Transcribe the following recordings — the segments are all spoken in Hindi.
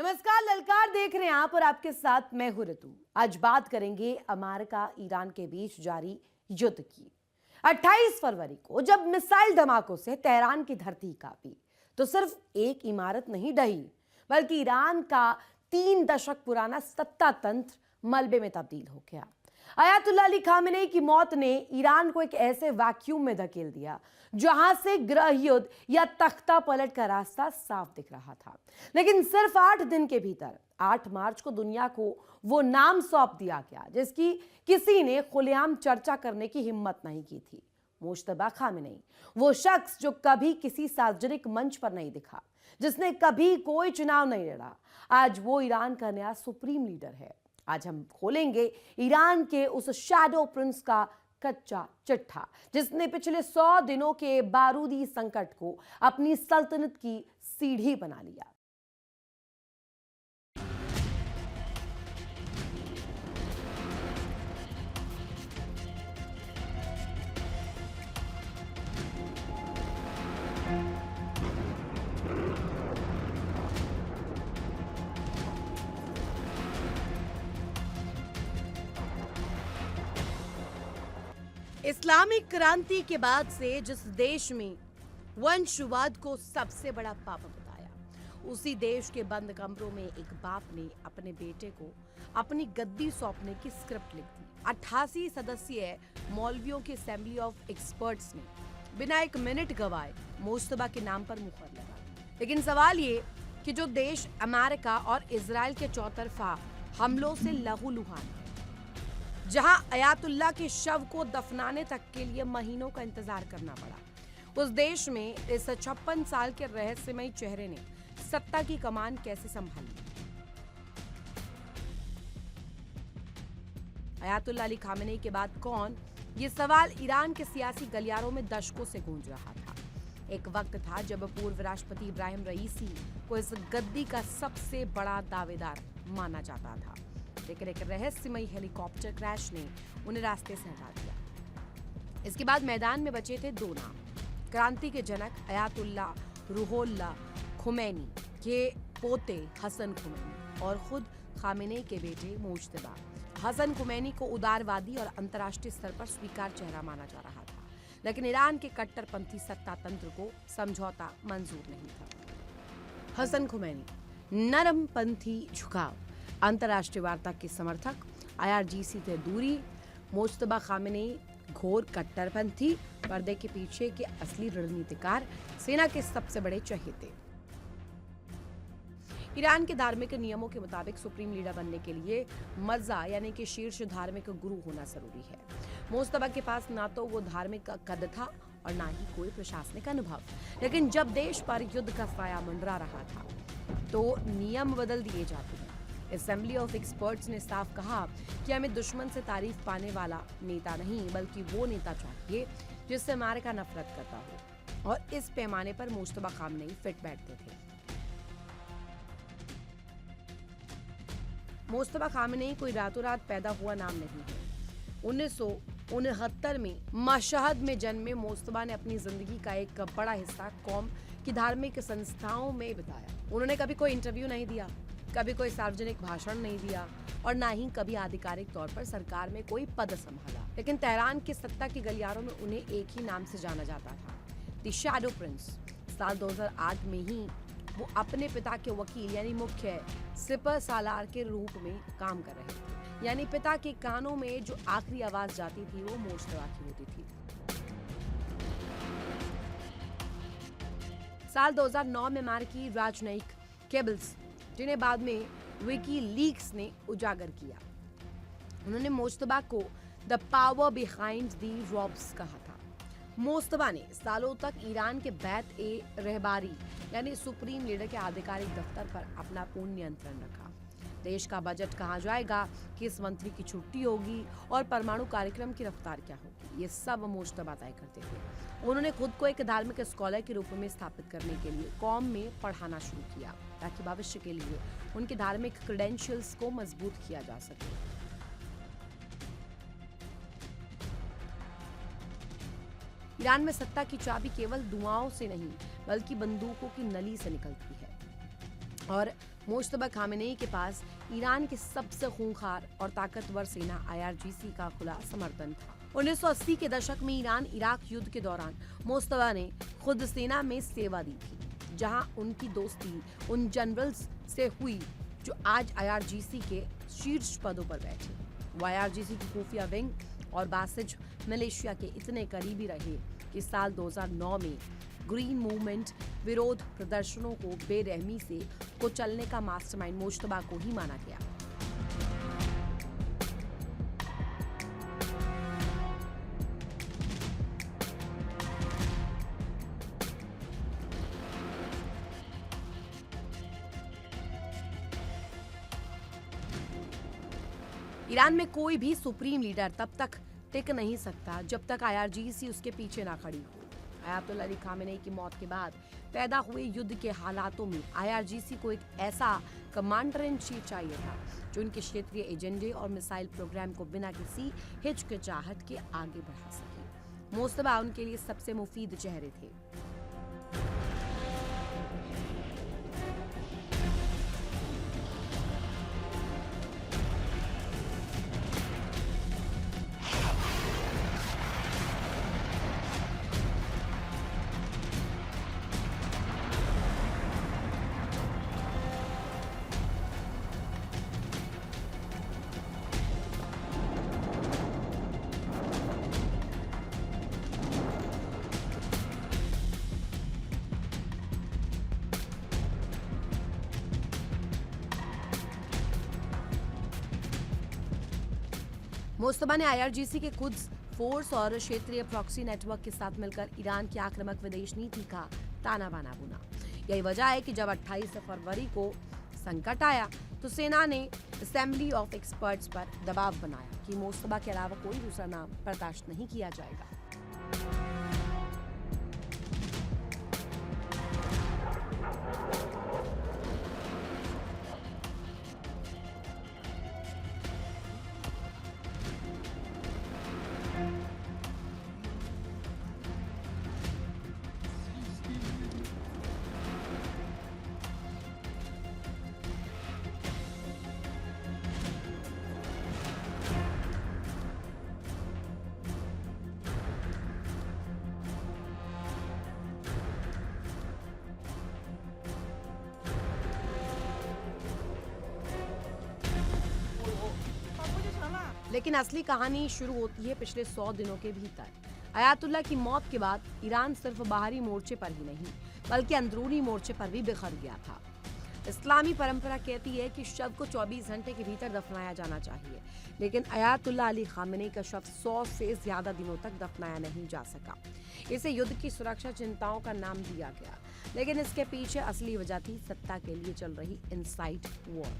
नमस्कार, ललकार देख रहे हैं आप और आपके साथ मैं हूं ऋतु। आज बात करेंगे अमेरिका ईरान के बीच जारी युद्ध की। 28 फरवरी को जब मिसाइल धमाकों से तेहरान की धरती कांपी तो सिर्फ एक इमारत नहीं ढही, बल्कि ईरान का 3 दशक पुराना सत्ता तंत्र मलबे में तब्दील हो गया। अयातुल्ला अली खामेनेई की मौत ने ईरान को एक ऐसे वैक्यूम में धकेल दिया जहां से गृह युद्ध या तख्ता पलट का रास्ता साफ दिख रहा था। लेकिन सिर्फ 8 दिन के भीतर 8 मार्च को दुनिया को वो नाम सौंप दिया गया जिसकी किसी ने खुलेआम चर्चा करने की हिम्मत नहीं की थी। मुश्तबा खामेनेई, वो शख्स जो कभी किसी सार्वजनिक मंच पर नहीं दिखा, जिसने कभी कोई चुनाव नहीं लड़ा, आज वो ईरान का नया सुप्रीम लीडर है। आज हम खोलेंगे ईरान के उस शैडो प्रिंस का कच्चा चिट्ठा जिसने पिछले 100 दिनों के बारूदी संकट को अपनी सल्तनत की सीढ़ी बना लिया। इस्लामिक क्रांति के बाद से जिस देश में वंशवाद को सबसे बड़ा पाप बताया, उसी देश के बंद कमरों में एक बाप ने अपने बेटे को अपनी गद्दी सौंपने की स्क्रिप्ट लिख दी। 88 सदस्यीय मौलवियों की असेंबली ऑफ एक्सपर्ट्स ने बिना एक मिनट गवाए मुश्तबा के नाम पर मुहर लगा। लेकिन सवाल ये कि जो देश अमेरिका और इजराइल के चौतरफा हमलों से लहूलुहान, जहां अयातुल्ला के शव को दफनाने तक के लिए महीनों का इंतजार करना पड़ा, उस देश में इस 56 साल के रहस्यमयी चेहरे ने सत्ता की कमान कैसे संभाली? अयातुल्ला अली खामेनेई के बाद कौन? ये सवाल ईरान के सियासी गलियारों में दशकों से गूंज रहा था। एक वक्त था जब पूर्व राष्ट्रपति इब्राहिम रईसी को इस गद्दी का सबसे बड़ा दावेदार माना जाता था, लेकिन एक रहस्यमयी हेलीकॉप्टर क्रैश ने उन्हें रास्ते से हटा दिया। इसके बाद मैदान में बचे थे 2 नाम, क्रांति के जनक अयातुल्ला रूहुल्लाह खुमैनी के पोते हसन खुमैनी और खुद खामेनेई के बेटे मुश्तबा। हसन खुमैनी को उदारवादी और अंतर्राष्ट्रीय स्तर पर स्वीकार चेहरा माना जा रहा था, लेकिन ईरान के कट्टरपंथी सत्ता तंत्र को समझौता मंजूर नहीं था। हसन खुमैनी नरमपंथी झुकाव, अंतर्राष्ट्रीय वार्ता के समर्थक, IRGC से दूरी, मुश्तबा खामेनेई घोर कट्टरपंथी, पर्दे के पीछे के असली रणनीतिकार, सेना के सबसे बड़े चहेते। ईरान के धार्मिक नियमों के मुताबिक सुप्रीम लीडर बनने के लिए मर्जा यानी कि शीर्ष धार्मिक गुरु होना जरूरी है। मुश्तबा के पास ना तो वो धार्मिक कद था और ना ही कोई प्रशासनिक अनुभव, लेकिन जब देश पर युद्ध का साया मंडरा रहा था तो नियम बदल दिए जाते हैं। असेंबली ऑफ एक्सपर्ट्स ने साफ कहा कि हमें दुश्मन से तारीफ पाने वाला नेता नहीं, बल्कि वो नेता चाहिए जिससे अमेरिका नफरत करता हो, और इस पैमाने पर मुश्तबा खामेनेई फिट बैठते थे। मुश्तबा खामेनेई कोई रातों रात पैदा हुआ नाम नहीं है। 1969 में मशहद में जन्मे मुश्तबा ने अपनी जिंदगी का एक बड़ा हिस्सा कौम की धार्मिक संस्थाओं में बिताया। उन्होंने कभी कोई इंटरव्यू नहीं दिया, कभी कोई सार्वजनिक भाषण नहीं दिया और ना ही कभी आधिकारिक तौर पर सरकार में कोई पद संभाला। लेकिन तेहरान की सत्ता के गलियारों में उन्हें एक ही नाम से जाना जाता था, द शैडो प्रिंस। साल 2008 में ही वो अपने पिता के वकील यानी मुख्य सिपह सालार के रूप में काम कर रहे थे, यानी पिता के कानों में जो आखिरी आवाज जाती थी वो मुश्तबा की होती थी। साल 2009 में अमेरिकी राजनयिक केबल्स, जिन्हें बाद में विकीलीक्स ने उजागर किया, उन्होंने मुश्तबा को the power behind the robes कहा था। मुश्तबा ने सालों तक ईरान के बैत ए रहबारी यानी सुप्रीम लीडर के आधिकारिक दफ्तर पर अपना पूर्ण नियंत्रण रखा। देश का बजट कहाँ जाएगा, किस मंत्री की छुट्टी होगी और परमाणु कार्यक्रम की रफ्तार क्या होगी, ये सब मुश्तबा तय करते थे। उन्होंने खुद को एक धार्मिक स्कॉलर के रूप में स्थापित करने के लिए कौम में पढ़ाना शुरू किया, ताकि भविष्य के लिए उनके धार्मिक क्रेडेंशियल्स को मजबूत किया जा सके। ईरान में सत्ता की चाबी केवल दुआओं से नहीं, बल्कि बंदूकों की नली से निकलती है। और मुश्तबा खामेनेई के पास ईरान की सबसे खूंखार और ताकतवर सेना IRGC का खुला समर्थन था। 1980 के दशक में ईरान इराक युद्ध के दौरान मुश्तबा ने खुद सेना में सेवा दी थी, जहां उनकी दोस्ती उन जनरल्स से हुई जो आज IRGC के शीर्ष पदों पर बैठे। वो IRGC की खुफिया विंग और बासिज मिलिशिया के इतने करीबी रहे कि साल 2009 में ग्रीन मूवमेंट विरोध प्रदर्शनों को बेरहमी से कुचलने का मास्टरमाइंड मुश्तबा को ही माना गया। ईरान में कोई भी सुप्रीम लीडर तब तक टिक नहीं सकता जब तक IRGC उसके पीछे ना खड़ी हो। अयातुल्ला अली खामेनेई की मौत के बाद पैदा हुए युद्ध के हालातों में IRGC को एक ऐसा कमांडर इन चीफ चाहिए था जो उनके क्षेत्रीय एजेंडे और मिसाइल प्रोग्राम को बिना किसी हिचकिचाहट के आगे बढ़ा सके। मुश्तबा उनके लिए सबसे मुफीद चेहरे थे। मुश्तबा ने IRGC के कुद्स फोर्स और क्षेत्रीय प्रॉक्सी नेटवर्क के साथ मिलकर ईरान की आक्रामक विदेश नीति का ताना बाना बुना। यही वजह है कि जब 28 फरवरी को संकट आया तो सेना ने असेंबली ऑफ एक्सपर्ट्स पर दबाव बनाया कि मुश्तबा के अलावा कोई दूसरा नाम बर्दाश्त नहीं किया जाएगा। लेकिन असली कहानी शुरू होती है पिछले 100 दिनों के भीतर। अयातुल्ला की मौत के बाद ईरान सिर्फ बाहरी मोर्चे पर ही नहीं बल्कि अंदरूनी मोर्चे पर भी बिखर गया था। इस्लामी परंपरा कहती है कि शव को 24 घंटे के भीतर दफनाया जाना चाहिए, लेकिन अयातुल्ला अली खामेनेई का शव 100 से ज्यादा दिनों तक दफनाया नहीं जा सका। इसे युद्ध की सुरक्षा चिंताओं का नाम दिया गया, लेकिन इसके पीछे असली वजह थी सत्ता के लिए चल रही इनसाइड वॉर।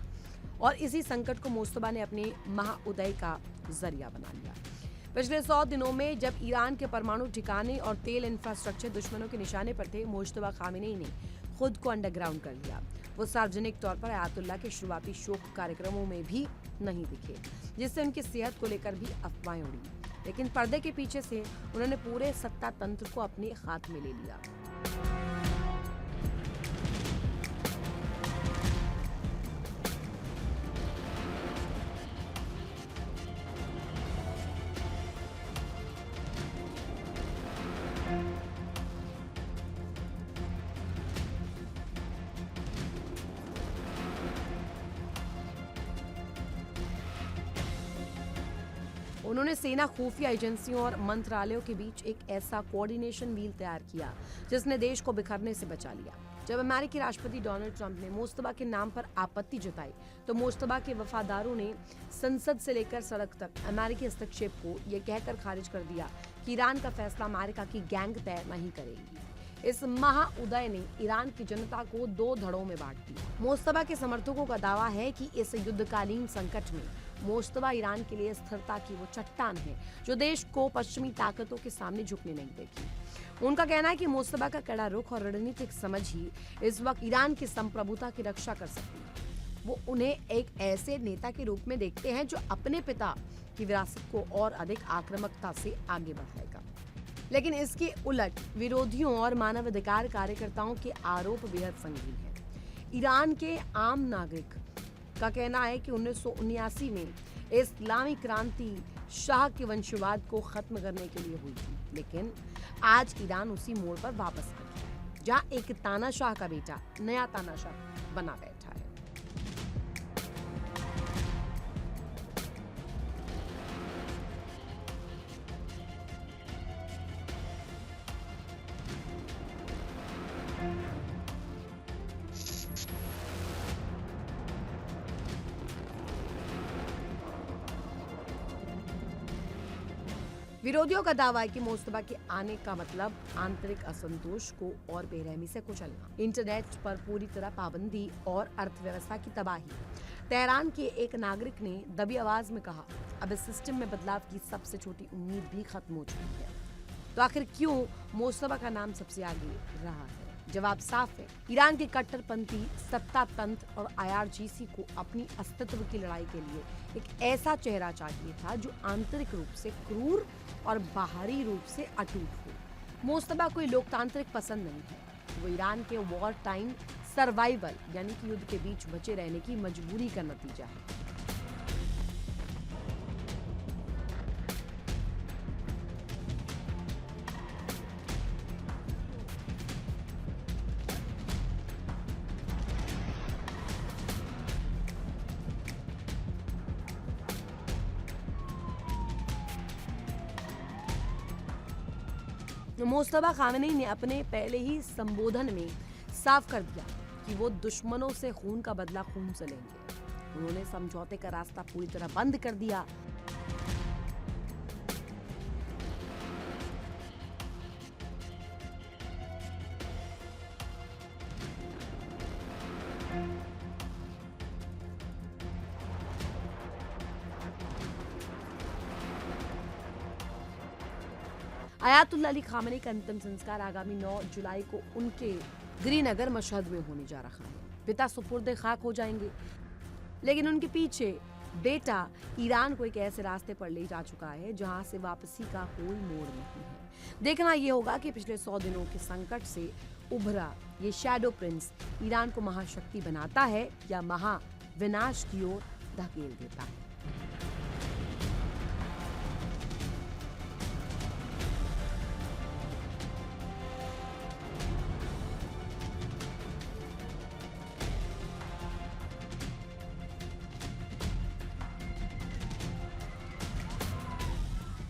और इसी संकट को मुश्तबा ने अपने महाउदय का जरिया बना लिया। पिछले 100 दिनों में जब ईरान के परमाणु ठिकाने और तेल इंफ्रास्ट्रक्चर दुश्मनों के निशाने पर थे, मुश्तबा खामेनेई ने खुद को अंडरग्राउंड कर लिया। वो सार्वजनिक तौर पर अयातुल्ला के शुरुआती शोक कार्यक्रमों में भी नहीं दिखे, जिससे उनकी सेहत को लेकर भी अफवाहें उड़ी। लेकिन पर्दे के पीछे से उन्होंने पूरे सत्ता तंत्र को अपने हाथ में ले लिया। उन्होंने सेना खुफिया एजेंसियों और मंत्रालयों के बीच एक ऐसा कोऑर्डिनेशन व्हील तैयार किया जिसने देश को बिखरने से बचा लिया। जब अमेरिकी राष्ट्रपति डोनाल्ड ट्रंप ने मुश्तबा के नाम पर आपत्ति जताई तो मुश्तबा के वफादारों ने संसद से लेकर सड़क तक अमेरिकी हस्तक्षेप को यह कहकर खारिज कर दिया कि ईरान का फैसला अमेरिका की गैंग तय नहीं करेगी। इस महाउदय ने ईरान की जनता को 2 धड़ों में बांट दिया। मुश्तबा के समर्थकों का दावा है कि इस युद्धकालीन संकट में मुश्तबा ईरान के लिए स्थिरता की वो चट्टान है जो देश को पश्चिमी ताकतों के सामने झुकने नहीं देगी। उनका कहना है कि मुश्तबा का कड़ा रुख और रणनीतिक समझ ही इस वक्त ईरान की संप्रभुता की रक्षा कर सकती है। वो उन्हें एक ऐसे नेता के रूप में देखते हैं जो अपने पिता की विरासत को और अधिक आक्रामकता से आगे बढ़ाएगा। लेकिन इसके उलट विरोधियों और मानवाधिकार कार्यकर्ताओं के आरोप बेहद संगीन हैं। ईरान के आम नागरिक का कहना है कि 1979 में इस्लामी क्रांति शाह के वंशवाद को खत्म करने के लिए हुई थी, लेकिन आज ईरान उसी मोड़ पर वापस आ गया जहां एक तानाशाह का बेटा नया तानाशाह बना बैठा है। विरोधियों का दावा है कि मुस्तफा के आने का मतलब आंतरिक असंतोष को और बेरहमी से कुचलना, इंटरनेट पर पूरी तरह पाबंदी और अर्थव्यवस्था की तबाही। तेहरान के एक नागरिक ने दबी आवाज में कहा, अब इस सिस्टम में बदलाव की सबसे छोटी उम्मीद भी खत्म हो चुकी है। तो आखिर क्यों मुस्तफा का नाम सबसे आगे रहा है? जवाब साफ है। ईरान के कट्टरपंथी सत्ता तंत्र और IRGC को अपनी अस्तित्व की लड़ाई के लिए एक ऐसा चेहरा चाहिए था जो आंतरिक रूप से क्रूर और बाहरी रूप से अटूट हो। मुस्तफा कोई लोकतांत्रिक पसंद नहीं है, वो ईरान के वॉर टाइम सर्वाइवल यानी कि युद्ध के बीच बचे रहने की मजबूरी का नतीजा है। मुस्तफा खामेनी ने अपने पहले ही संबोधन में साफ कर दिया कि वो दुश्मनों से खून का बदला खून से लेंगे। उन्होंने समझौते का रास्ता पूरी तरह बंद कर दिया। आयतुल्लाह अली खामेनी का अंतिम संस्कार आगामी 9 जुलाई को उनके गृहनगर मशहद में होने जा रहा है। पिता सुपुर्द खाक हो जाएंगे, लेकिन उनके पीछे बेटा ईरान को एक ऐसे रास्ते पर ले जा चुका है जहां से वापसी का कोई मोड़ नहीं है। देखना यह होगा कि पिछले 100 दिनों के संकट से उभरा ये शैडो प्रिंस ईरान को महाशक्ति बनाता है या महाविनाश की ओर धकेल देता है।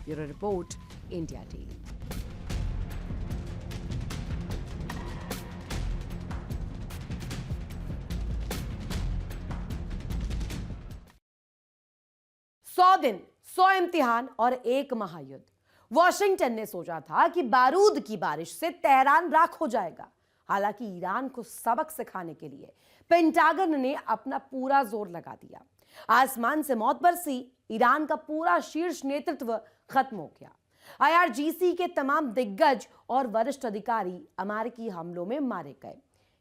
Bureau Report, India Daily। सौ दिन, 100 इम्तिहान और एक महायुद्ध। वॉशिंगटन ने सोचा था कि बारूद की बारिश से तेहरान राख हो जाएगा। हालांकि ईरान को सबक सिखाने के लिए पेंटागन ने अपना पूरा जोर लगा दिया। आसमान से मौत बरसी, ईरान का पूरा शीर्ष नेतृत्व खत्म हो गया। IRGC के तमाम दिग्गज और वरिष्ठ अधिकारी अमेरिकी हमलों में मारे गए।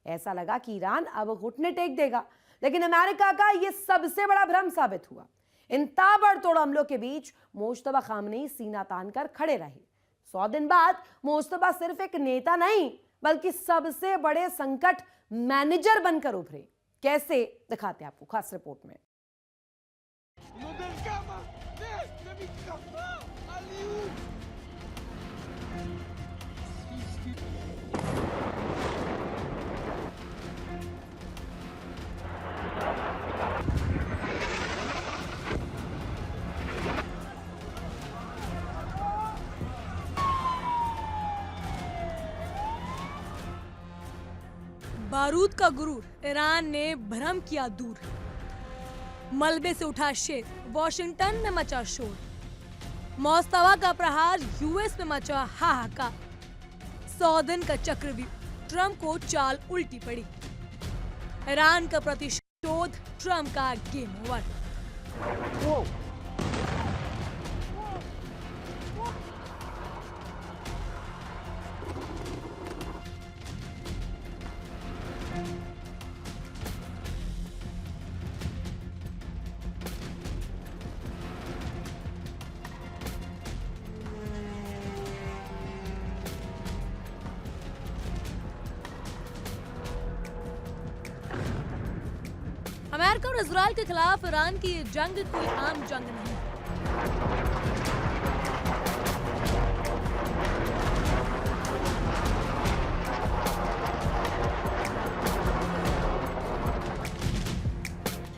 ऐसा लगा कि ईरान अब घुटने टेक देगा, लेकिन अमेरिका का यह सबसे बड़ा भ्रम साबित हुआ। इन ताबड़तोड़ हमलों के बीच मुस्तफा खामेनी सीना तान कर खड़े रहे। 100 दिन बाद मुस्तफा सिर्फ एक नेता नहीं, बल्कि सबसे बड़े संकट मैनेजर बनकर उभरे। कैसे, दिखाते हैं आपको खास रिपोर्ट में। बारूद का गुरूर ईरान ने भ्रम किया दूर। मलबे से उठा शेर, वॉशिंगटन में मचा शोर। मुस्तफा का प्रहार, US में मचा हाहाकार। 100 दिन का चक्रव्यूह, ट्रंप को चाल उल्टी पड़ी। ईरान का प्रतिशोध, ट्रंप का गेम ओवर। अमेरिका और इजराइल के खिलाफ ईरान की ये जंग कोई आम जंग नहीं।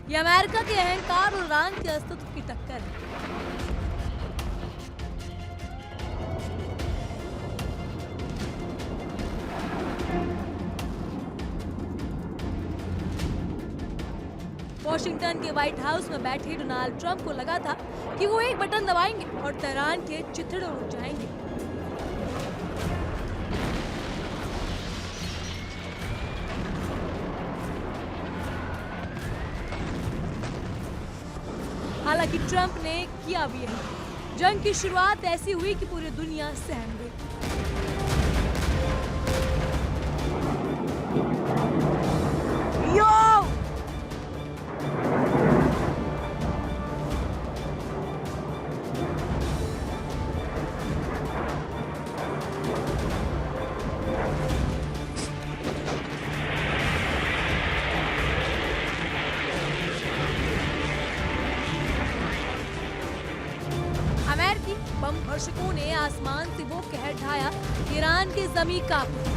ये अमेरिका के अहंकार और ईरान के अस्तित्व की टक्कर है। वॉशिंगटन के व्हाइट हाउस में बैठे डोनाल्ड ट्रंप को लगा था कि वो एक बटन दबाएंगे और तेहरान के चिथड़े उड़ जाएंगे। हालांकि ट्रंप ने किया भी यही। जंग की शुरुआत ऐसी हुई कि पूरी दुनिया सहम गई। अमेरिकी बम वर्षकों ने आसमान से वो कहर ढाया, ईरान की जमीन कांप उठी।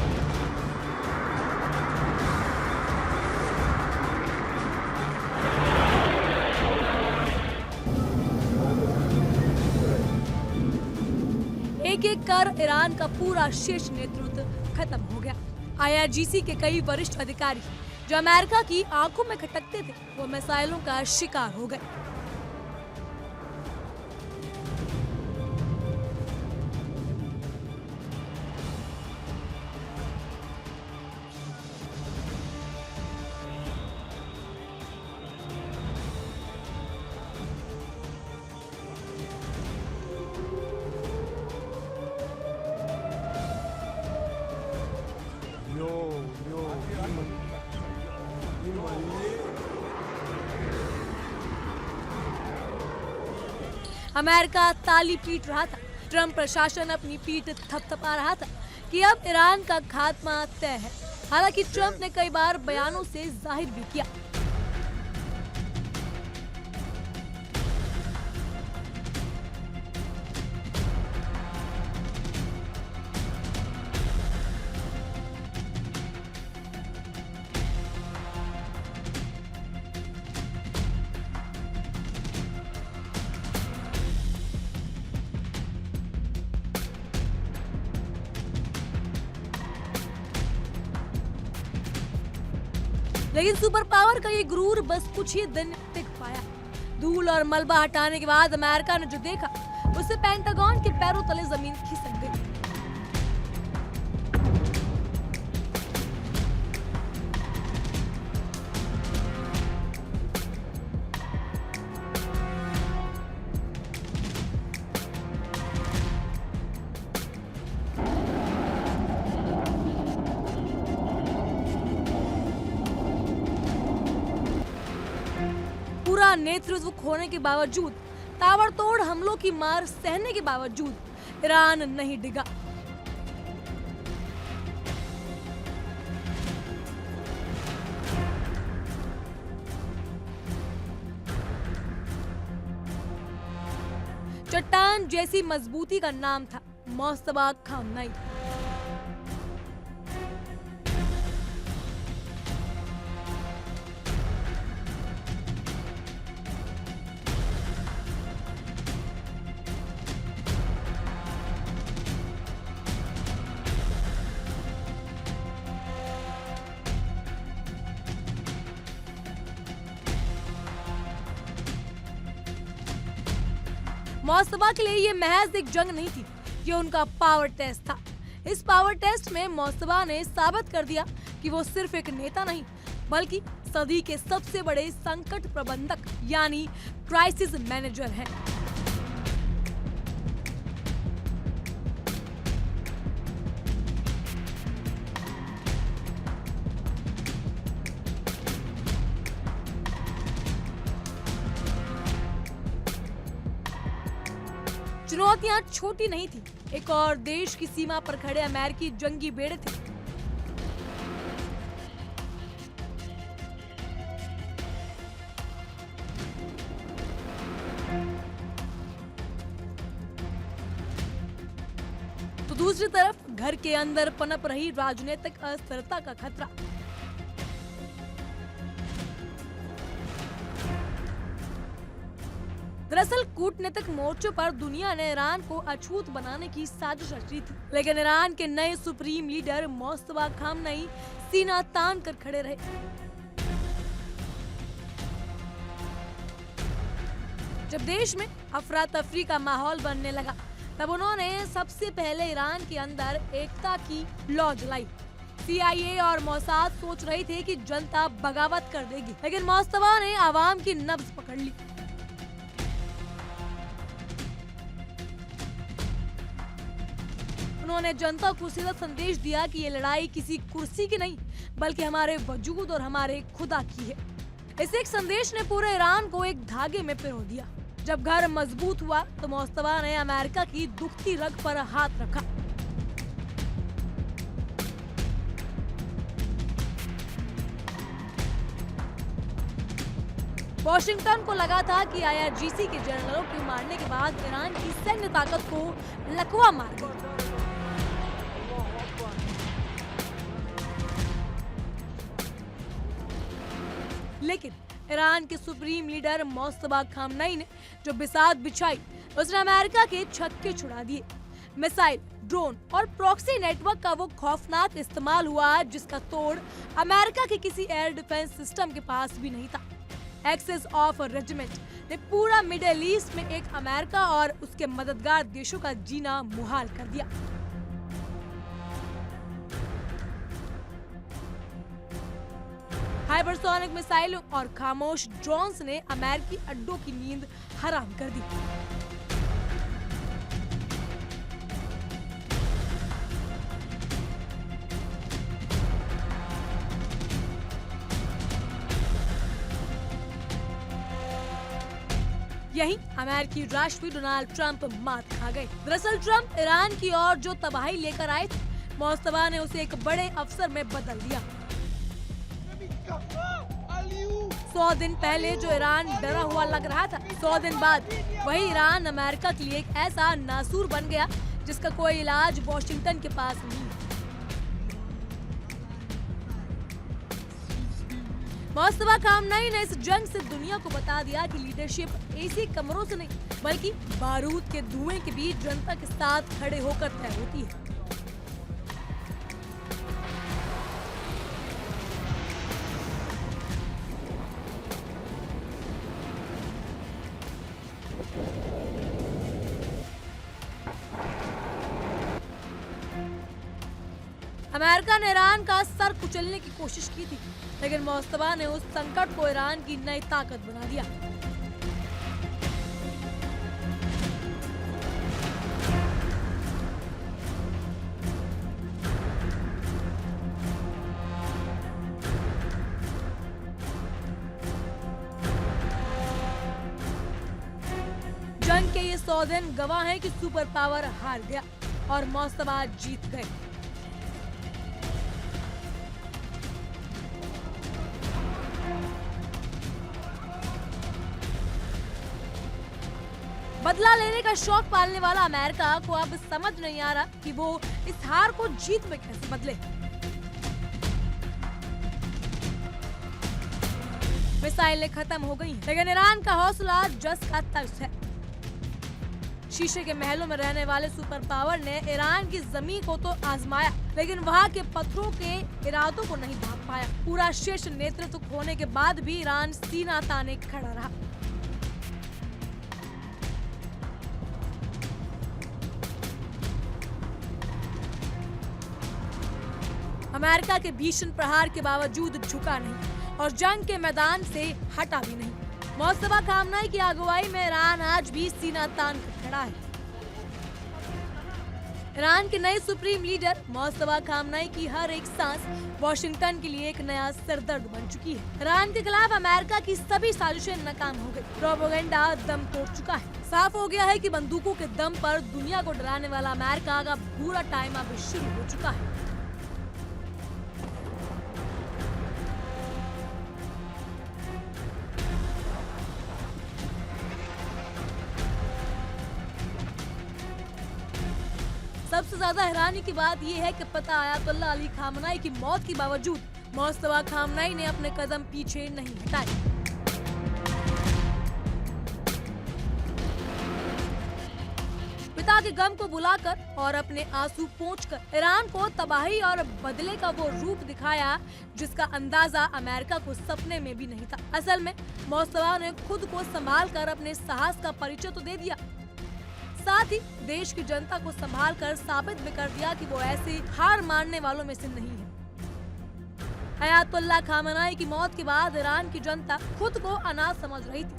एक एक कर ईरान का पूरा शीर्ष नेतृत्व खत्म हो गया। IRGC के कई वरिष्ठ अधिकारी जो अमेरिका की आंखों में खटकते थे, वो मिसाइलों का शिकार हो गए। अमेरिका ताली पीट रहा था। ट्रंप प्रशासन अपनी पीठ थपथपा रहा था कि अब ईरान का खात्मा तय है। हालांकि ट्रंप ने कई बार बयानों से जाहिर भी किया। लेकिन सुपर पावर का ये गुरूर बस कुछ ही दिन टिक पाया। धूल और मलबा हटाने के बाद अमेरिका ने जो देखा, उससे पेंटागन के पैरों तले जमीन खिसक गई। पूरा नेतृत्व खोने के बावजूद, ताबड़तोड़ हमलों की मार सहने के बावजूद ईरान नहीं डिगा। चट्टान जैसी मजबूती का नाम था मोस्तफा खामनेई। मोस्तफा के लिए ये महज एक जंग नहीं थी, ये उनका पावर टेस्ट था। इस पावर टेस्ट में मोस्तफा ने साबित कर दिया कि वो सिर्फ एक नेता नहीं, बल्कि सदी के सबसे बड़े संकट प्रबंधक यानी क्राइसिस मैनेजर हैं। चुनौतियां छोटी नहीं थी। एक और देश की सीमा पर खड़े अमेरिकी जंगी बेड़े थे। दूसरी तरफ घर के अंदर पनप रही राजनीतिक अस्थिरता का खतरा। दरअसल कूटनीतिक मोर्चों पर दुनिया ने ईरान को अछूत बनाने की साजिश रची थी, लेकिन ईरान के नए सुप्रीम लीडर मोस्तफा खामनेई सीना तान कर खड़े रहे। जब देश में अफरा तफरी का माहौल बनने लगा, तब उन्होंने सबसे पहले ईरान के अंदर एकता की लौ जलाई। CIA और मोसाद सोच रहे थे कि जनता बगावत कर देगी, लेकिन मोस्तफा ने आवाम की नब्ज पकड़ ली। उन्होंने जनता को सीधा संदेश दिया कि ये लड़ाई किसी कुर्सी की नहीं, बल्कि हमारे वजूद और हमारे खुदा की है। इस एक संदेश ने पूरे ईरान को एक धागे में पिरो दिया। जब घर मजबूत हुआ तो मोस्तफा ने अमेरिका की दुखती रग पर हाथ रखा। वॉशिंगटन को लगा था कि IRGC के जनरलों के मारने के बाद ईरान की सैन्य ताकत को लकवा मार गई। लेकिन ईरान के सुप्रीम लीडर मोस्तफा खामनेई ने जो बिसात बिछाई, उसने अमेरिका के छक्के छुड़ा दिए। मिसाइल, ड्रोन और प्रॉक्सी नेटवर्क का वो खौफनाक इस्तेमाल हुआ जिसका तोड़ अमेरिका के किसी एयर डिफेंस सिस्टम के पास भी नहीं था। एक्सेस ऑफ रेजिमेंट ने पूरा मिडिल ईस्ट में एक अमेरिका और उसके मददगार देशों का जीना मुहाल कर दिया। हाइपरसोनिक मिसाइलों और खामोश ड्रोन्स ने अमेरिकी अड्डों की नींद हराम कर दी। यही अमेरिकी राष्ट्रपति डोनाल्ड ट्रंप मात खा गए। दरअसल ट्रंप ईरान की ओर जो तबाही लेकर आए थे, मोस्तफा ने उसे एक बड़े अवसर में बदल दिया। 100 दिन पहले जो ईरान डरा हुआ लग रहा था, 100 दिन बाद वही ईरान अमेरिका के लिए एक ऐसा नासूर बन गया जिसका कोई इलाज वॉशिंगटन के पास नहीं। मोस्तफा खामनेई ने इस जंग से दुनिया को बता दिया कि लीडरशिप ऐसी कमरों से नहीं, बल्कि बारूद के धुएं के बीच जनता के साथ खड़े होकर तय होती है। अमेरिका ने ईरान का सर कुचलने की कोशिश की थी, लेकिन मोस्तफा ने उस संकट को ईरान की नई ताकत बना दिया। जंग के ये 100 दिन गवाह हैं कि सुपर पावर हार गया और मोस्तफा जीत गए। बदला लेने का शौक पालने वाला अमेरिका को अब समझ नहीं आ रहा कि वो इस हार को जीत में कैसे बदले। मिसाइलें खत्म हो गई, लेकिन ईरान का हौसला जस का तर्स है। शीशे के महलों में रहने वाले सुपर पावर ने ईरान की जमीन को तो आजमाया, लेकिन वहां के पत्थरों के इरादों को नहीं भांप पाया। पूरा शीर्ष नेतृत्व खोने के बाद भी ईरान सीना ताने खड़ा रहा। अमेरिका के भीषण प्रहार के बावजूद झुका नहीं और जंग के मैदान से हटा भी नहीं। मोस्तफा खामनेई की अगुवाई में ईरान आज भी सीना तान कर खड़ा है। ईरान के नए सुप्रीम लीडर मोस्तफा खामनेई की हर एक सांस वॉशिंगटन के लिए एक नया सिरदर्द बन चुकी है। ईरान के खिलाफ अमेरिका की सभी साजिशें नाकाम हो गई। प्रोपेगेंडा दम तोड़ चुका है। साफ हो गया है कि बंदूकों के दम पर दुनिया को डराने वाला अमेरिका का बुरा टाइम अब शुरू हो चुका है। सबसे ज्यादा हैरानी की बात यह है कि पता आयतुल्लाह अली खामनाई की मौत के बावजूद मोस्तफा खामनाई ने अपने कदम पीछे नहीं हटाए। पिता के गम को बुलाकर और अपने आंसू पोंछकर ईरान को तबाही और बदले का वो रूप दिखाया जिसका अंदाजा अमेरिका को सपने में भी नहीं था। असल में मोस्तफा ने खुद को संभाल कर अपने साहस का परिचय तो दे दिया, साथ ही देश की जनता को संभाल कर साबित भी कर दिया कि वो ऐसे हार मानने वालों में से नहीं है। अयातुल्लाह खामनाई की मौत के बाद ईरान की जनता खुद को अनाथ समझ रही थी।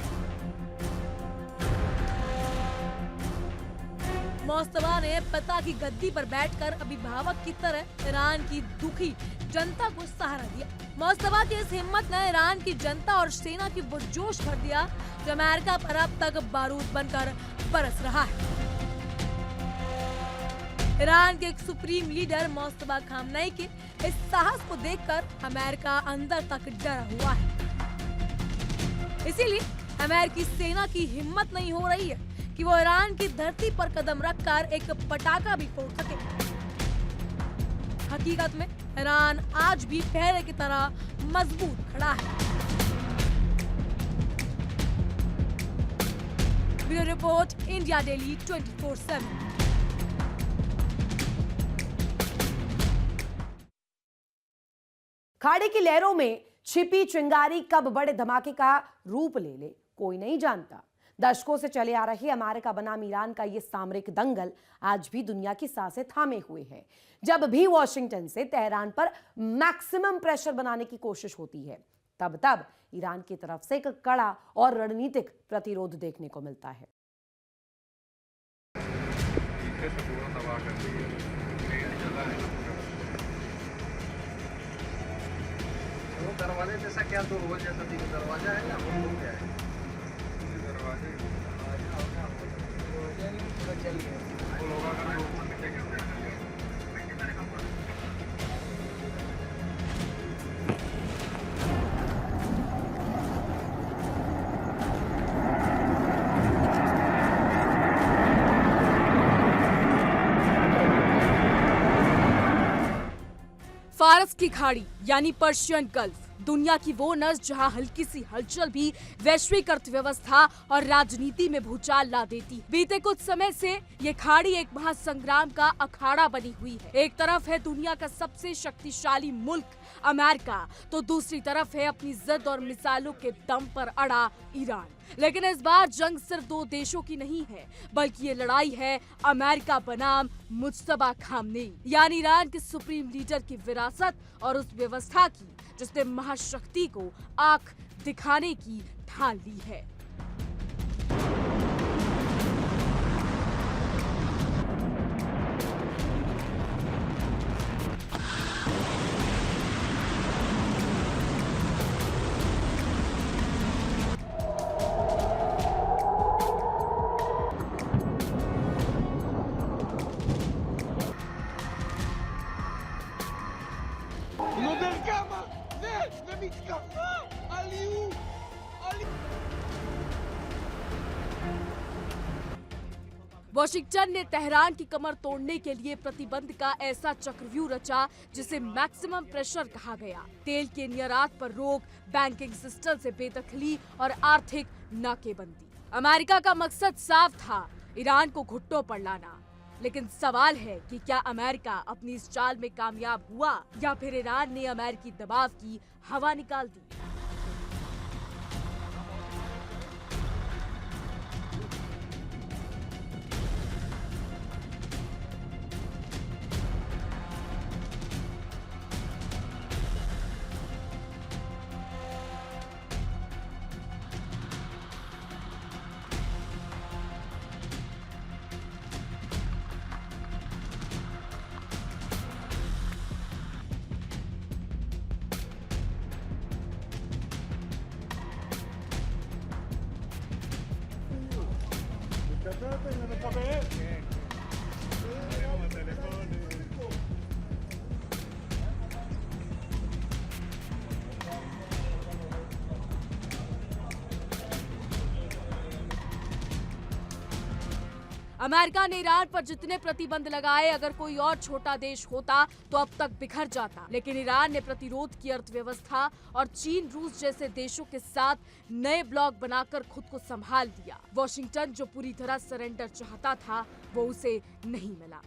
मोस्तफा ने पिता की गद्दी पर बैठकर अभिभावक की तरह ईरान की दुखी जनता को सहारा दिया। मोस्तफा की इस हिम्मत ने ईरान की जनता और सेना की वो जोश भर दिया जो अमेरिका पर अब तक बारूद बनकर बरस रहा है। ईरान के एक सुप्रीम लीडर मोस्तफा खामनाई के इस साहस को देखकर अमेरिका अंदर तक डरा हुआ है। इसीलिए अमेरिकी सेना की हिम्मत नहीं हो रही है कि वो ईरान की धरती पर कदम रखकर एक पटाखा भी फोड़ सके। हकीकत में ईरान आज भी पहले की तरह मजबूत खड़ा है। Bureau report, India daily 24/7। खाड़ी की लहरों में छिपी चिंगारी कब बड़े धमाके का रूप ले ले कोई नहीं जानता। दशकों से चले आ रहे अमेरिका बनाम ईरान का ये सामरिक दंगल आज भी दुनिया की सांसें थामे हुए है। जब भी वॉशिंगटन से तेहरान पर मैक्सिमम प्रेशर बनाने की कोशिश होती है तब ईरान की तरफ से एक कड़ा और रणनीतिक प्रतिरोध देखने को मिलता है। दरवाजे जैसा क्या तो रोज जैसा दरवाजा है ना वो क्या है दरवाजे फारस की खाड़ी यानी पर्शियन गल्फ दुनिया की वो नस जहां हल्की सी हलचल भी वैश्विक अर्थव्यवस्था और राजनीति में भूचाल ला देती है। बीते कुछ समय से ये खाड़ी एक महासंग्राम का अखाड़ा बनी हुई है। एक तरफ है दुनिया का सबसे शक्तिशाली मुल्क अमेरिका, तो दूसरी तरफ है अपनी जिद और मिसाइलों के दम पर अड़ा ईरान। लेकिन इस बार जंग सिर्फ दो देशों की नहीं है, बल्कि ये लड़ाई है अमेरिका बनाम मुज्तबा खामनेई यानी ईरान के सुप्रीम लीडर की विरासत और उस व्यवस्था की जिसने महाशक्ति को आंख दिखाने की ठान ली है। वॉशिंगटन ने तेहरान की कमर तोड़ने के लिए प्रतिबंध का ऐसा चक्रव्यूह रचा जिसे मैक्सिमम प्रेशर कहा गया। तेल के निर्यात पर रोक, बैंकिंग सिस्टम से बेदखली और आर्थिक नाकेबंदी। अमेरिका का मकसद साफ था, ईरान को घुटनों पर लाना। लेकिन सवाल है कि क्या अमेरिका अपनी इस चाल में कामयाब हुआ या फिर ईरान ने अमेरिकी दबाव की हवा निकाल दी। अमेरिका ने ईरान पर जितने प्रतिबंध लगाए, अगर कोई और छोटा देश होता तो अब तक बिखर जाता। लेकिन ईरान ने प्रतिरोध की अर्थव्यवस्था और चीन, रूस जैसे देशों के साथ नए ब्लॉक बनाकर खुद को संभाल लिया। वॉशिंगटन जो पूरी तरह सरेंडर चाहता था, वो उसे नहीं मिला।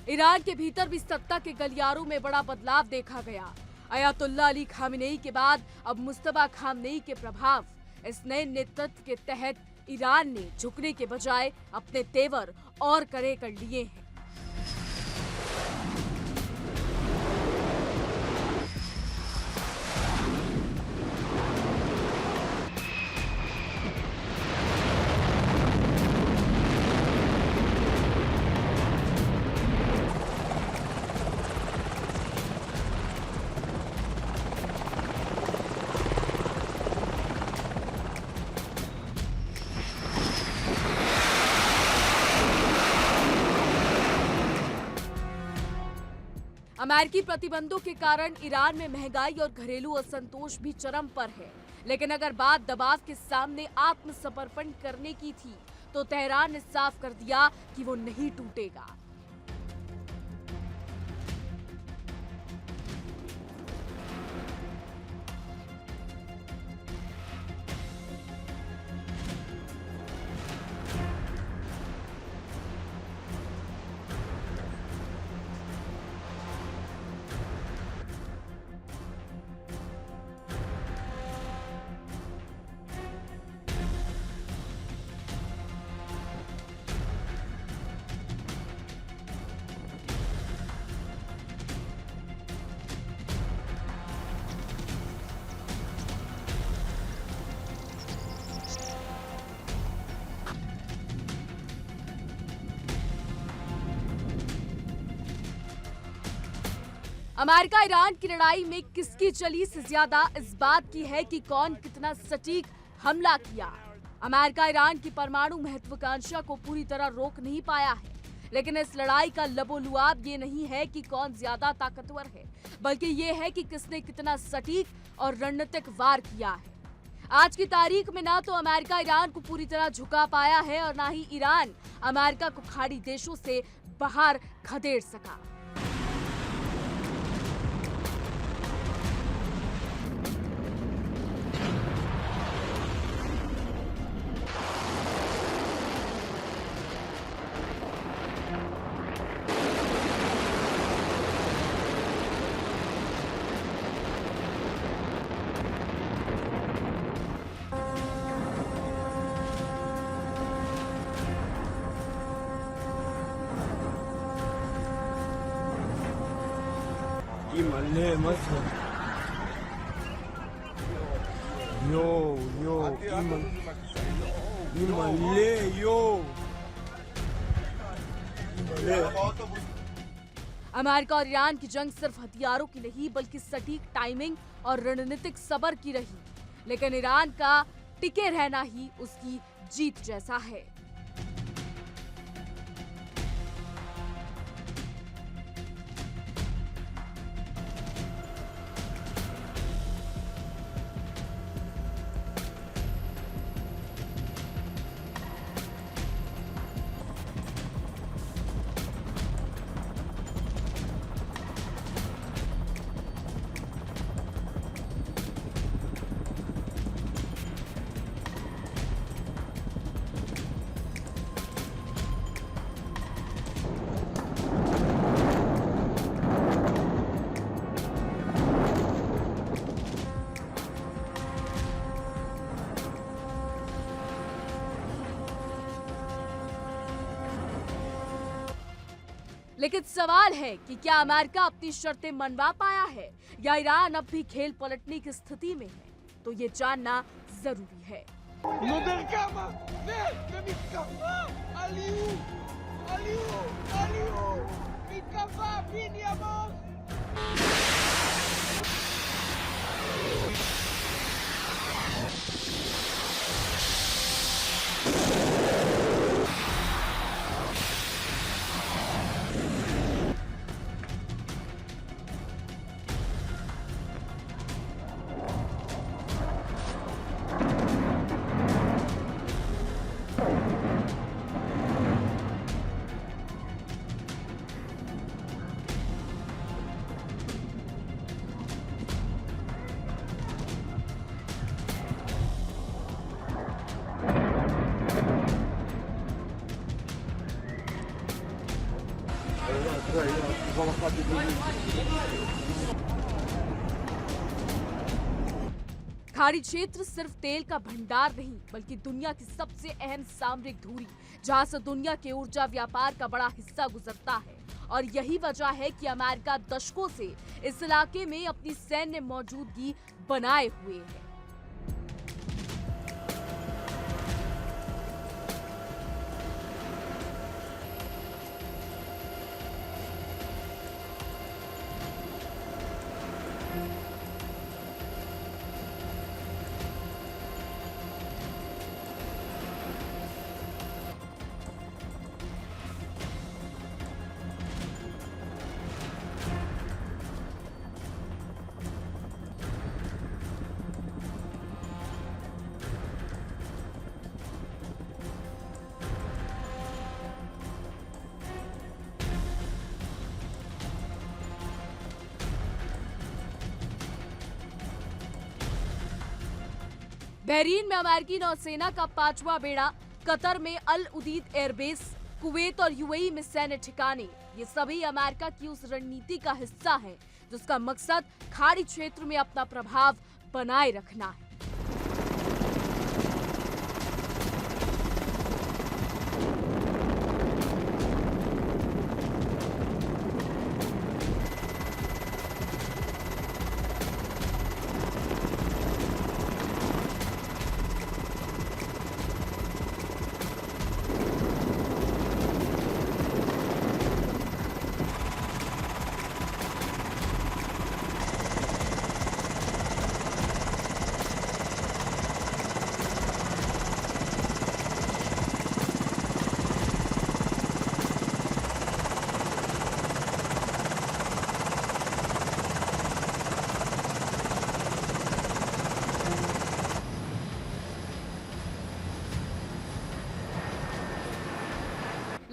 ईरान के भीतर भी सत्ता के गलियारों में बड़ा बदलाव देखा गया। अयातुल्ला अली खामेनेई के बाद अब मुस्तफा खामेनेई के प्रभाव, इस नए नेतृत्व के तहत ईरान ने झुकने के बजाय अपने तेवर और कड़े कर लिए हैं। अमेरिकी प्रतिबंधों के कारण ईरान में महंगाई और घरेलू असंतोष भी चरम पर है। लेकिन अगर बात दबाव के सामने आत्मसमर्पण करने की थी, तो तेहरान ने साफ कर दिया कि वो नहीं टूटेगा। अमेरिका ईरान की लड़ाई में किसकी चली से ज्यादा इस बात की है कि कौन कितना सटीक हमला किया। अमेरिका ईरान की परमाणु महत्वाकांक्षा को पूरी तरह रोक नहीं पाया है, लेकिन इस लड़ाई का लबोलुआब ये नहीं है कि कौन ज्यादा ताकतवर है, बल्कि ये है कि किसने कितना सटीक और रणनीतिक वार किया है। आज की तारीख में ना तो अमेरिका ईरान को पूरी तरह झुका पाया है और ना ही ईरान अमेरिका को खाड़ी देशों से बाहर खदेड़ सका। Imale masa. Yo, Imale, yo. America और ईरान की जंग सिर्फ हथियारों की नहीं, बल्कि सटीक टाइमिंग और रणनीतिक सब्र की रही। लेकिन ईरान का टिके रहना ही उसकी जीत जैसा है। लेकिन सवाल है कि क्या अमेरिका अपनी शर्तें मनवा पाया है या ईरान अब भी खेल पलटने की स्थिति में है, तो ये जानना जरूरी है। No derrama! Vem! Aliu! Mikava, vini, amor! खाड़ी क्षेत्र सिर्फ तेल का भंडार नहीं बल्कि दुनिया की सबसे अहम सामरिक धुरी, जहां से दुनिया के ऊर्जा व्यापार का बड़ा हिस्सा गुजरता है। और यही वजह है कि अमेरिका दशकों से इस इलाके में अपनी सैन्य मौजूदगी बनाए हुए है। बहरीन में अमेरिकी नौसेना का 5वां बेड़ा, कतर में अल उदीद एयरबेस, कुवैत और यूएई में सैन्य ठिकाने, ये सभी अमेरिका की उस रणनीति का हिस्सा है जिसका मकसद खाड़ी क्षेत्र में अपना प्रभाव बनाए रखना है।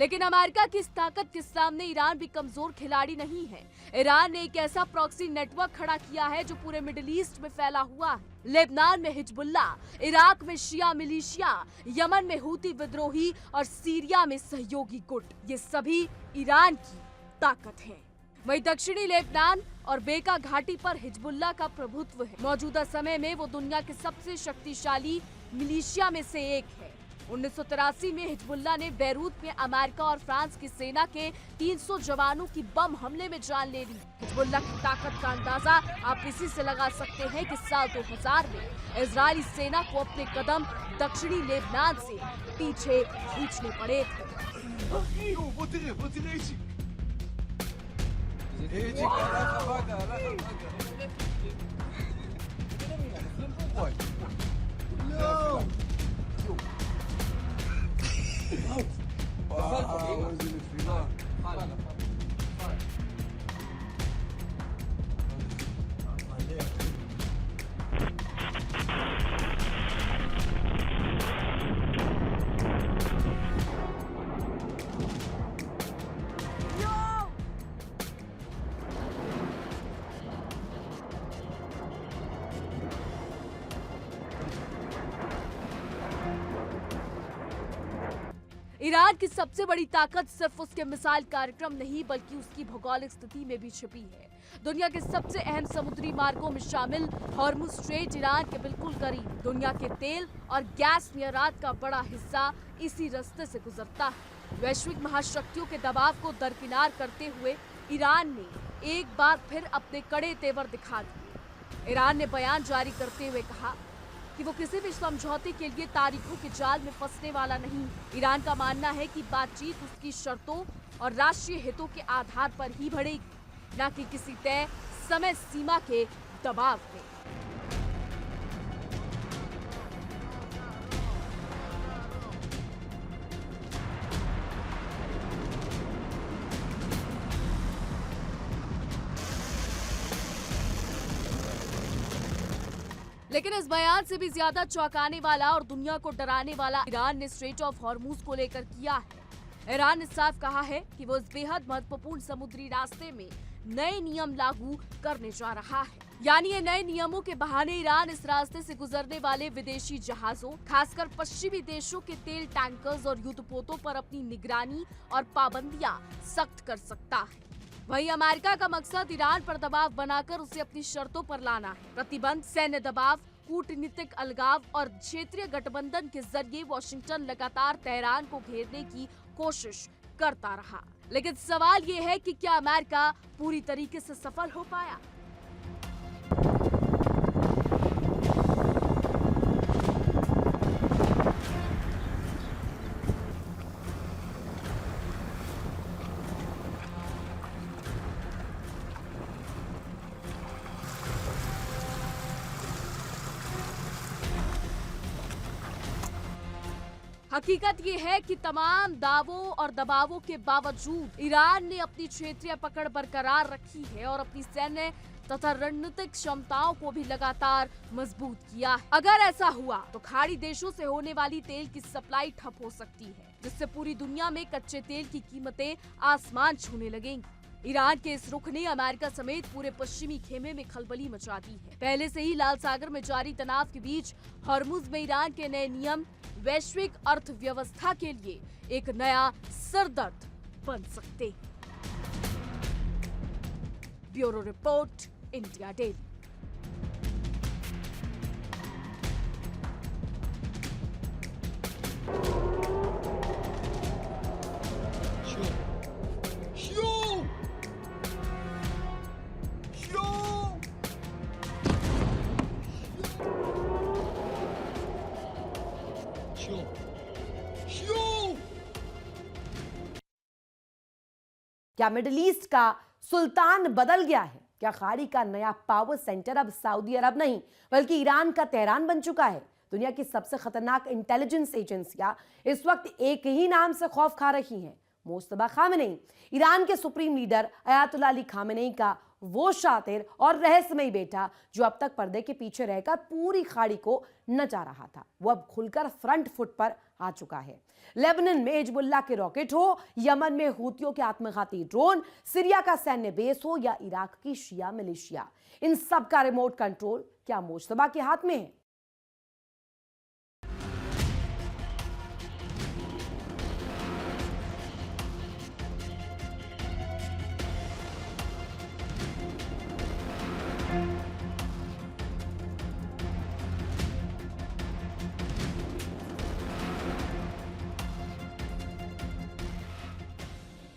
लेकिन अमेरिका की इस ताकत के सामने ईरान भी कमजोर खिलाड़ी नहीं है। ईरान ने एक ऐसा प्रॉक्सी नेटवर्क खड़ा किया है जो पूरे मिडिल ईस्ट में फैला हुआ है। लेबनान में हिजबुल्ला, इराक में शिया मिलिशिया, यमन में हूती विद्रोही और सीरिया में सहयोगी गुट, ये सभी ईरान की ताकत है। वहीं दक्षिणी लेबनान और बेका घाटी पर हिजबुल्ला का प्रभुत्व है। मौजूदा समय में वो दुनिया के सबसे शक्तिशाली मिलिशिया में से एक है। 1983 में हिजबुल्ला ने बैरूत में अमेरिका और फ्रांस की सेना के 300 जवानों की बम हमले में जान ले ली। हिजबुल्ला की ताकत का अंदाजा आप इसी से लगा सकते हैं कि साल 2000 में इजरायली सेना को अपने कदम दक्षिणी लेबनान से पीछे खींचने पड़े थे। ईरान की सबसे बड़ी ताकत सिर्फ उसके मिसाइल कार्यक्रम नहीं बल्कि उसकी भौगोलिक स्थिति में भी छिपी है। दुनिया के सबसे अहम समुद्री मार्गों में शामिल हॉर्मुज स्ट्रेट ईरान के बिल्कुल करीब। दुनिया के तेल और गैस निर्यात का बड़ा हिस्सा इसी रास्ते से गुजरता है। वैश्विक महाशक्तियों के दबाव को दरकिनार करते हुए ईरान ने एक बार फिर अपने कड़े तेवर दिखा दिए। ईरान ने बयान जारी करते हुए कहा कि वो किसी भी समझौते के लिए तारीखों के जाल में फंसने वाला नहीं। ईरान का मानना है कि बातचीत उसकी शर्तों और राष्ट्रीय हितों के आधार पर ही बढ़ेगी, न कि किसी तय समय सीमा के दबाव में। लेकिन इस बयान से भी ज्यादा चौंकाने वाला और दुनिया को डराने वाला ईरान ने स्ट्रेट ऑफ हॉर्मूज को लेकर किया है। ईरान ने साफ कहा है कि वो इस बेहद महत्वपूर्ण समुद्री रास्ते में नए नियम लागू करने जा रहा है। यानी ये नए नियमों के बहाने ईरान इस रास्ते से गुजरने वाले विदेशी जहाजों, खासकर पश्चिमी देशों के तेल टैंकर्स और युद्धपोतों पर अपनी निगरानी और पाबंदियां सख्त कर सकता है। वहीं अमेरिका का मकसद ईरान पर दबाव बनाकर उसे अपनी शर्तों पर लाना है। प्रतिबंध, सैन्य दबाव, कूटनीतिक अलगाव और क्षेत्रीय गठबंधन के जरिए वॉशिंगटन लगातार तेहरान को घेरने की कोशिश करता रहा। लेकिन सवाल ये है कि क्या अमेरिका पूरी तरीके से सफल हो पाया? हकीकत ये है कि तमाम दावों और दबावों के बावजूद ईरान ने अपनी क्षेत्रीय पकड़ बरकरार रखी है और अपनी सैन्य तथा रणनीतिक क्षमताओं को भी लगातार मजबूत किया है। अगर ऐसा हुआ तो खाड़ी देशों से होने वाली तेल की सप्लाई ठप हो सकती है, जिससे पूरी दुनिया में कच्चे तेल की कीमतें आसमान छूने लगेंगी। ईरान के इस रुख ने अमेरिका समेत पूरे पश्चिमी खेमे में खलबली मचा दी है। पहले से ही लाल सागर में जारी तनाव के बीच हॉर्मुज में ईरान के नए नियम वैश्विक अर्थव्यवस्था के लिए एक नया सरदर्द बन सकते हैं। Bureau report, India daily. क्या मिडिल ईस्ट का सुल्तान बदल गया है? क्या खाड़ी का नया पावर सेंटर अब सऊदी अरब नहीं बल्कि ईरान का तेहरान बन चुका है? दुनिया की सबसे खतरनाक इंटेलिजेंस एजेंसियां इस वक्त एक ही नाम से खौफ खा रही हैं, मुस्तफा खामेनेई। ईरान के supreme leader Ayatollah Ali Khamenei का वो शातिर और रहस्यमयी बेटा जो अब तक पर्दे के पीछे रहकर पूरी खाड़ी को नचा रहा था, वो अब खुलकर फ्रंट फुट पर आ चुका है। लेबनान में हिजबुल्लाह के रॉकेट हो, यमन में हूतियों के आत्मघाती ड्रोन, सीरिया का सैन्य बेस हो या इराक की शिया मिलिशिया, इन सब का रिमोट कंट्रोल क्या मुस्तफा के हाथ में है?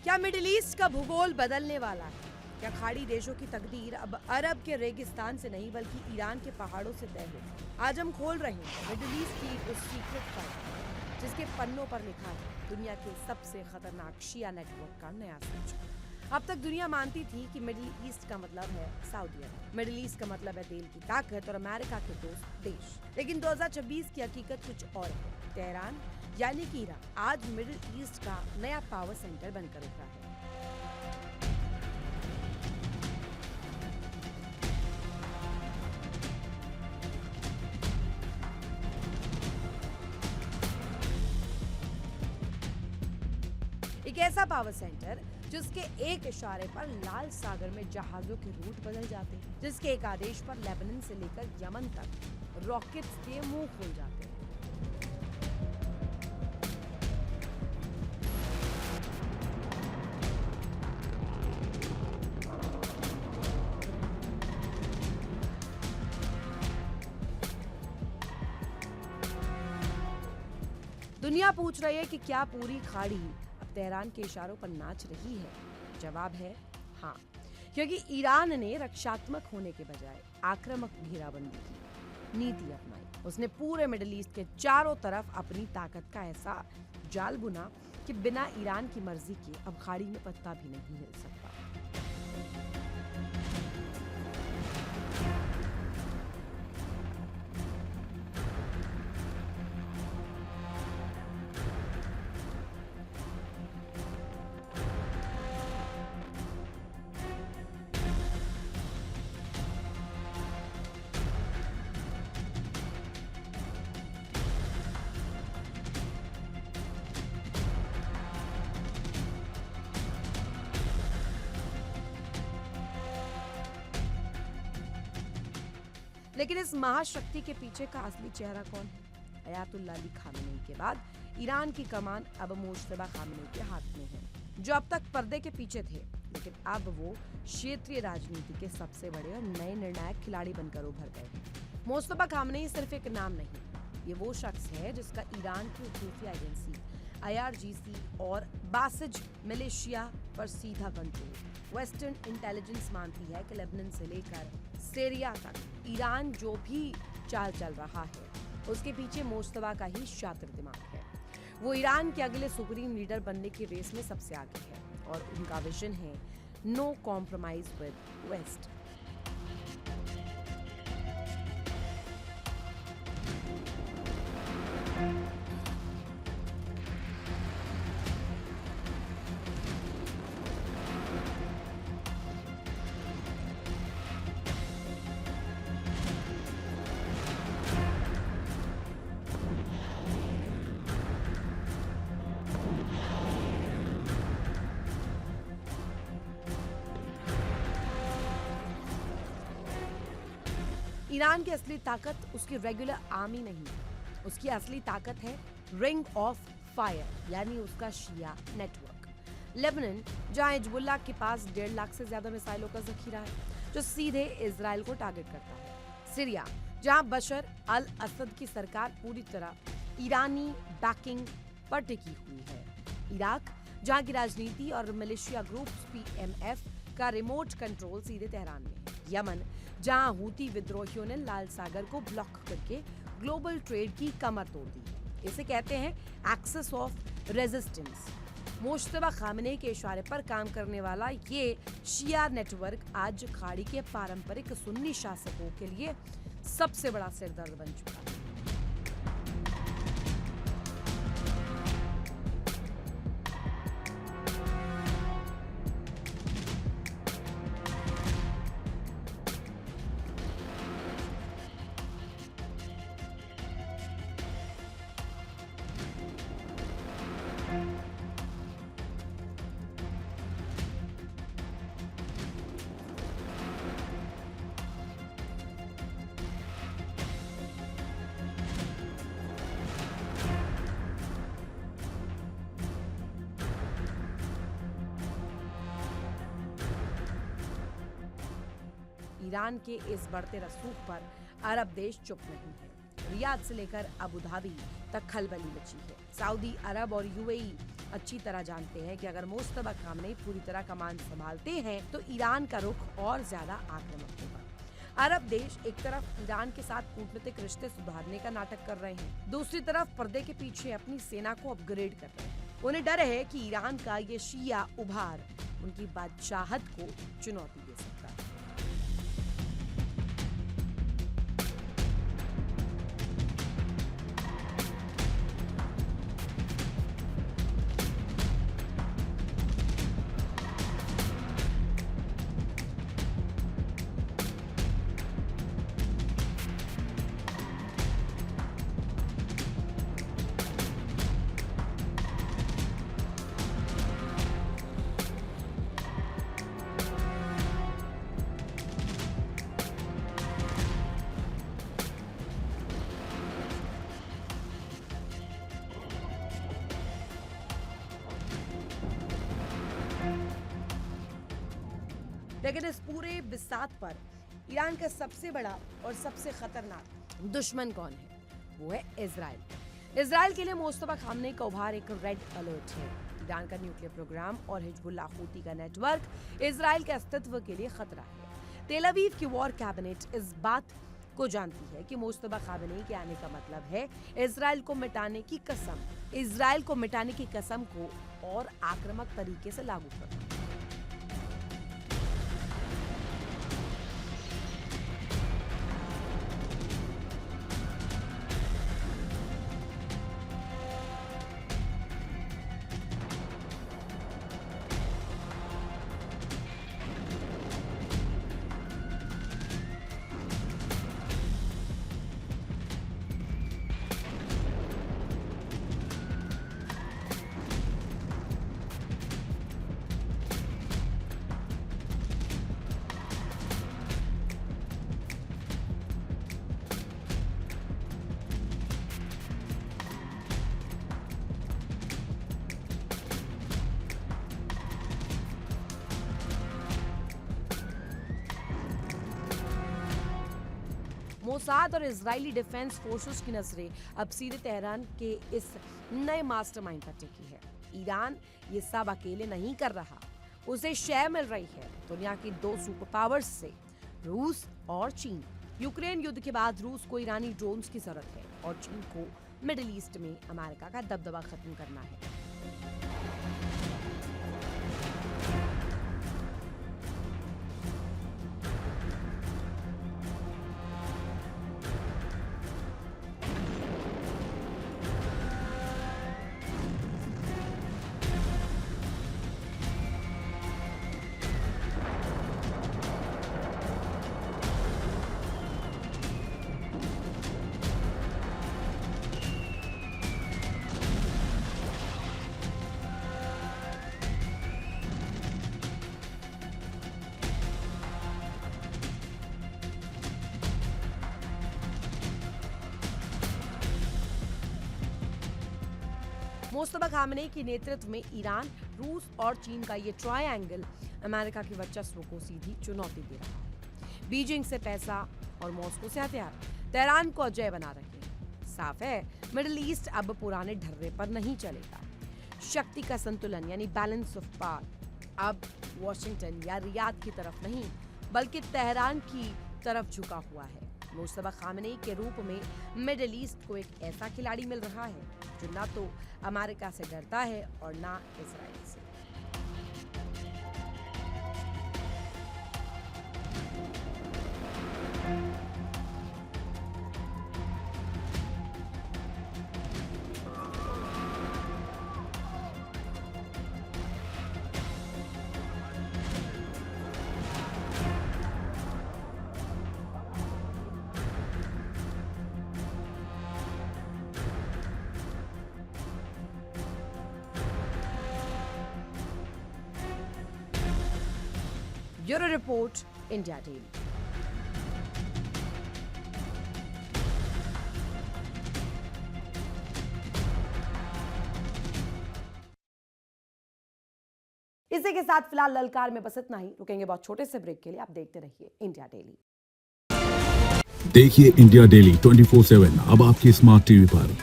क्या मिडिल ईस्ट का भूगोल बदलने वाला है? क्या खाड़ी देशों की तकदीर अब अरब के रेगिस्तान से नहीं बल्कि ईरान के पहाड़ों से तय हो? आज हम खोल रहे हैं मिडिल ईस्ट की उस सीक्रेट फाइल जिसके पन्नों पर लिखा है दुनिया के सबसे खतरनाक शिया नेटवर्क का नया सच। अब तक दुनिया मानती थी कि मिडिल ईस्ट का मतलब है सऊदी अरब, मिडिल ईस्ट का मतलब है तेल की ताकत और अमेरिका के दोस्त देश। लेकिन 2026 की हकीकत कुछ और है। तेहरान यानी कि ईरान आज मिडिल ईस्ट का नया पावर सेंटर बनकर उभरा है। एक ऐसा पावर सेंटर जिसके एक इशारे पर लाल सागर में जहाजों के रूट बदल जाते हैं, जिसके एक आदेश पर लेबनान से लेकर यमन तक रॉकेट्स के मुंह खुल जाते हैं। दुनिया पूछ रही है कि क्या पूरी खाड़ी अब तेहरान के इशारों पर नाच रही है? जवाब है हाँ, क्योंकि ईरान ने रक्षात्मक होने के बजाय आक्रामक घेराबंदी की। नीति अपनाई। उसने पूरे मिडिल ईस्ट के चारों तरफ अपनी ताकत का ऐसा जाल बुना कि बिना ईरान की मर्जी के अब खाड़ी में पत्ता भी नहीं हिल सकता। लेकिन इस महाशक्ति के पीछे का असली चेहरा कौन है? अयातुल्लाह अली खामेनी के बाद ईरान की कमान अब मुश्तबा खामेनी के हाथ में है, जो अब तक पर्दे के पीछे थे, लेकिन अब वो क्षेत्रीय राजनीति के सबसे बड़े और नए निर्णायक खिलाड़ी बनकर उभर गए हैं। मुश्तबा खामेनी सिर्फ एक नाम नहीं, ये वो शख्स है जिसका ईरान की खुफिया एजेंसी IRGC और बासिज मिलिशिया पर सीधा कंट्रोल। वेस्टर्न इंटेलिजेंस मानती है कि लेबनान से लेकर सीरिया तक ईरान जो भी चाल चल रहा है, उसके पीछे मुश्तबा का ही शातिर दिमाग है। वो ईरान के अगले सुप्रीम लीडर बनने की रेस में सबसे आगे है और उनका विजन है no compromise with west. Iran की असली ताकत उसकी रेगुलर आर्मी नहीं है, उसकी असली ताकत है रिंग ऑफ फायर, यानी उसका शिया नेटवर्क। लेबनान, जहां हिजबुल्लाह के पास 1.5 लाख से ज्यादा मिसाइलों का जखीरा है, जो सीधे इजराइल को टारगेट करता है। सीरिया, जहां बशर अल असद की सरकार पूरी तरह ईरानी बैकिंग पर टिकी हुई है। इराक, जहां की राजनीति और मिलिशिया ग्रुप PMF का रिमोट कंट्रोल सीधे तेहरान में है। यमन, जहां हूती विद्रोहियों ने लाल सागर को ब्लॉक करके ग्लोबल ट्रेड की कमर तोड़ दी है। इसे कहते हैं axis of resistance. Mojtaba Khamenei के इशारे पर काम करने वाला ये शिया नेटवर्क आज खाड़ी के पारंपरिक सुन्नी शासकों के लिए सबसे बड़ा सिरदर्द बन चुका है। ईरान के इस बढ़ते रसूख पर अरब देश चुप नहीं है। रियाद से लेकर अबू धाबी तक खलबली मची है। सऊदी अरब और UAE अच्छी तरह जानते हैं कि अगर मुश्तबा खामेनी पूरी तरह कमान संभालते हैं तो ईरान का रुख और ज्यादा आक्रामक होगा। अरब देश एक तरफ ईरान के साथ कूटनीतिक रिश्ते सुधारने का नाटक कर रहे हैं, दूसरी तरफ पर्दे के पीछे अपनी सेना को अपग्रेड कर रहे हैं। उन्हें डर है कि ईरान का ये शिया उभार उनकी बादशाहत को चुनौती दे सकता है। लेकिन इस पूरे बिसात पर ईरान का सबसे बड़ा और सबसे खतरनाक दुश्मन कौन है? वो है इजराइल। इजराइल के लिए मुश्तबा खामेनी का उभार एक रेड अलर्ट है। ईरान का न्यूक्लियर प्रोग्राम और हिजबुल्लाह हूती का नेटवर्क इजराइल के अस्तित्व के लिए खतरा है। तेल अवीव की वॉर कैबिनेट इस बात को जानती है कि मुस्तफा खामेनी के आने का मतलब है इजराइल को मिटाने की कसम, इजराइल को मिटाने की कसम को और आक्रामक तरीके से लागू करना। मोसाद और इजरायली डिफेंस फोर्सेस की नजरें अब सीधे तेहरान के इस नए मास्टरमाइंड पर टिकी है। ईरान ये सब अकेले नहीं कर रहा, उसे शय मिल रही है दुनिया की 2 सुपर पावर्स से, रूस और चीन। यूक्रेन युद्ध के बाद रूस को ईरानी ड्रोन्स की जरूरत है और चीन को मिडिल ईस्ट में अमेरिका का दबदबा खत्म करना है। मुस्तफा खामेनी के नेतृत्व में ईरान, रूस और चीन का ये ट्रायंगल अमेरिका के वर्चस्व को सीधी चुनौती दे रहा है। बीजिंग से पैसा और मॉस्को से हथियार तेहरान को अजय बना रहे हैं। साफ है, मिडिल ईस्ट अब पुराने ढर्रे पर नहीं चलेगा। शक्ति का संतुलन यानी बैलेंस ऑफ पावर अब वॉशिंगटन या रियाद की तरफ नहीं बल्कि तेहरान की तरफ झुका हुआ है। मुस्तफा खामेनी के रूप में मिडिल ईस्ट को एक ऐसा खिलाड़ी मिल रहा है जो ना तो अमेरिका से डरता है और ना इजराइल से। Bureau Report, India Daily। इसी के साथ फिलहाल ललकार में बस इतना ही। रुकेंगे बहुत छोटे से ब्रेक के लिए। आप देखते रहिए इंडिया डेली। देखिए इंडिया डेली 24/7 अब आपके स्मार्ट टीवी पर।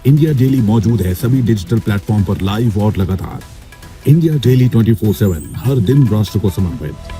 इंडिया डेली मौजूद है सभी डिजिटल प्लेटफॉर्म पर लाइव और लगातार। इंडिया डेली 24/7 हर दिन राष्ट्र को समर्पित।